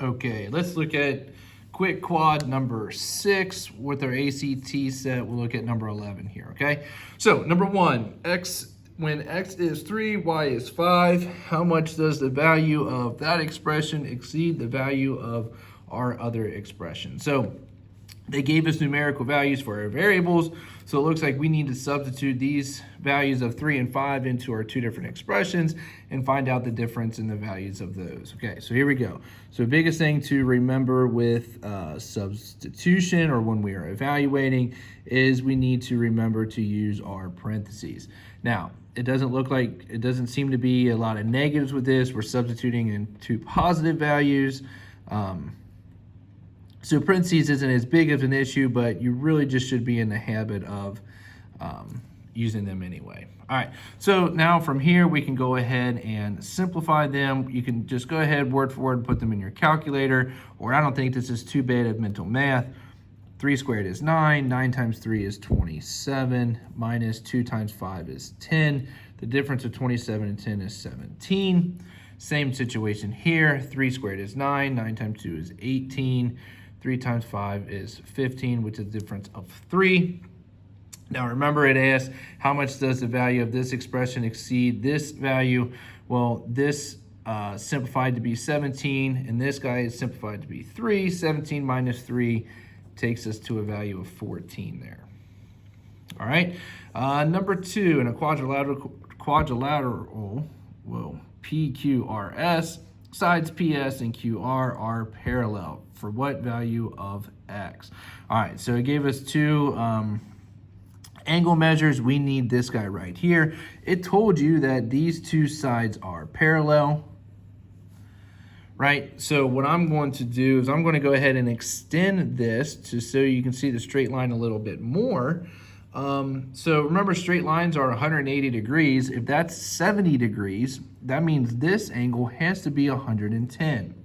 Okay, let's look at quick quad number 6 with our ACT set. We'll look at number 11 here, okay? So number 1, when x is 3, y is 5, how much does the value of that expression exceed the value of our other expression? So they gave us numerical values for our variables, so it looks like we need to substitute these values of 3 and 5 into our two different expressions and find out the difference in the values of those. Okay, so here we go. So the biggest thing to remember with substitution, or when we are evaluating, is we need to remember to use our parentheses. Now, it doesn't seem to be a lot of negatives with this. We're substituting in two positive values. So parentheses isn't as big of an issue, but you really just should be in the habit of using them anyway. All right, so now from here, we can go ahead and simplify them. You can just go ahead word for word and put them in your calculator, or I don't think this is too bad of mental math. 3 squared is 9, 9 times 3 is 27, minus 2 times 5 is 10. The difference of 27 and 10 is 17. Same situation here, 3 squared is 9, 9 times 2 is 18. 3 times 5 is 15, which is the difference of 3. Now remember, it asks how much does the value of this expression exceed this value? Well, this simplified to be 17, and this guy is simplified to be 3. 17 minus 3 takes us to a value of 14 there. All right, number 2, in a quadrilateral, PQRS, sides PS and QR are parallel. For what value of X? All right, so it gave us two angle measures. We need this guy right here. It told you that these two sides are parallel, right? So what I'm going to do is I'm going to go ahead and extend this so you can see the straight line a little bit more. So remember, straight lines are 180 degrees. If that's 70 degrees, that means this angle has to be 110.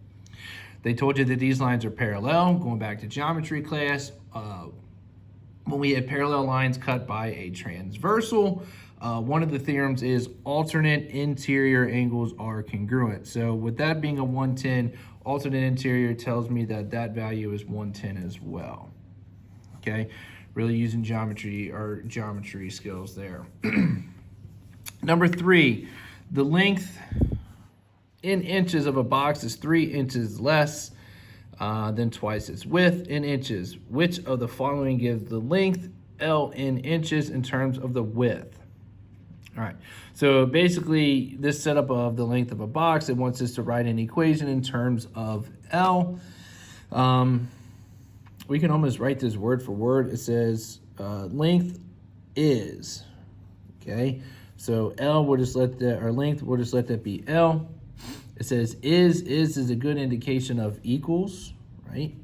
They told you that these lines are parallel. Going back to geometry class, when we have parallel lines cut by a transversal, one of the theorems is alternate interior angles are congruent. So with that being a 110, alternate interior tells me that that value is 110 as well. Okay, really using geometry skills there. Number 3, the length in inches of a box is 3 inches less than twice its width in inches. Which of the following gives the length L in inches in terms of the width? All right, so basically this setup of the length of a box, it wants us to write an equation in terms of L. We can almost write this word for word. It says length is, okay? So L, we'll just let that, or length, we'll just let that be L. It says is a good indication of equals, right?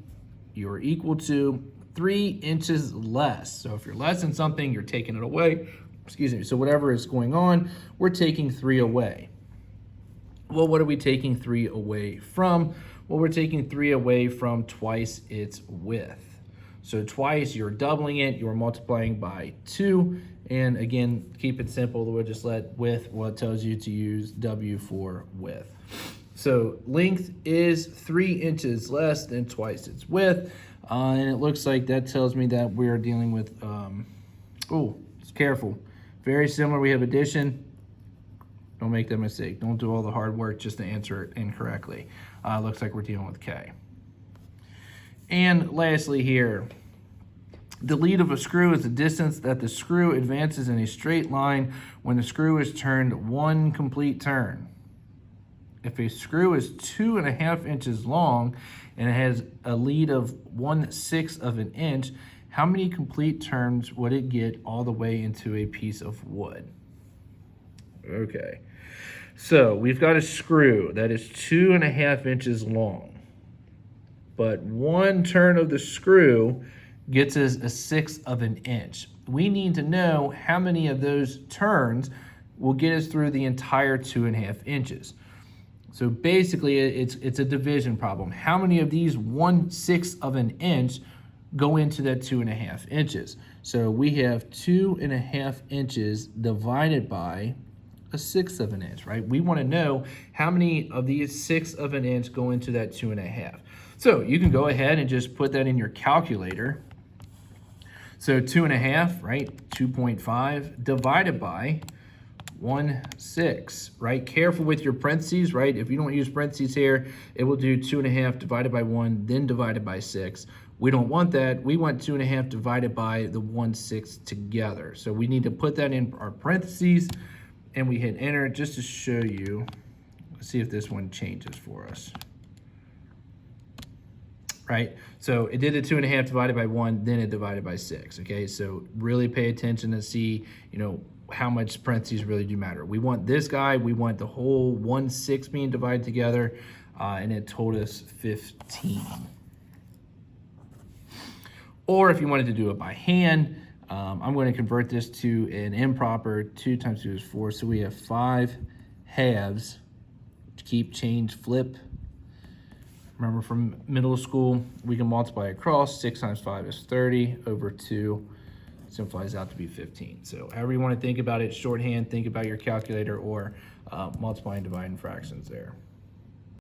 You're equal to 3 inches less. So if you're less than something, you're taking it away. Excuse me. So whatever is going on, we're taking 3 away. Well, what are we taking 3 away from? Well, we're taking 3 away from twice its width. So twice, you're doubling it, you're multiplying by 2. And again, keep it simple. We'll just let width, well, it tells you to use W for width. So length is 3 inches less than twice its width. And it looks like that tells me that we're dealing with, it's careful. Very similar, we have addition. Don't make that mistake. Don't do all the hard work just to answer it incorrectly. Looks like we're dealing with K. And lastly here, the lead of a screw is the distance that the screw advances in a straight line when the screw is turned 1 complete turn. If a screw is 2.5 inches long and it has a lead of 1/6 of an inch, how many complete turns would it get all the way into a piece of wood? Okay, so we've got a screw that is 2.5 inches long, but 1 turn of the screw gets us 1/6 of an inch. We need to know how many of those turns will get us through the entire 2.5 inches. So basically, it's a division problem. How many of these 1/6 of an inch go into that 2.5 inches? So we have 2.5 inches divided by A sixth of an inch, right? We want to know how many of these sixths of an inch go into that 2.5. So you can go ahead and just put that in your calculator. So 2.5, right? 2.5 divided by 1/6, right? Careful with your parentheses, right? If you don't use parentheses here, it will do 2.5 divided by 1, then divided by 6. We don't want that. We want 2.5 divided by the 1/6 together. So we need to put that in our parentheses, and we hit enter just to show you. Let's see if this one changes for us. Right? So it did a 2.5 divided by 1, then it divided by 6. Okay, so really pay attention to see, how much parentheses really do matter. We want this guy, we want the whole 1/6 being divided together, and it told us 15. Or if you wanted to do it by hand, I'm going to convert this to an improper. 2 times 2 is 4, so we have 5 halves. Keep, change, flip. Remember from middle school, we can multiply across. 6 times 5 is 30 over 2. Simplifies out to be 15. So however you want to think about it, shorthand, think about your calculator, or multiplying, dividing fractions there.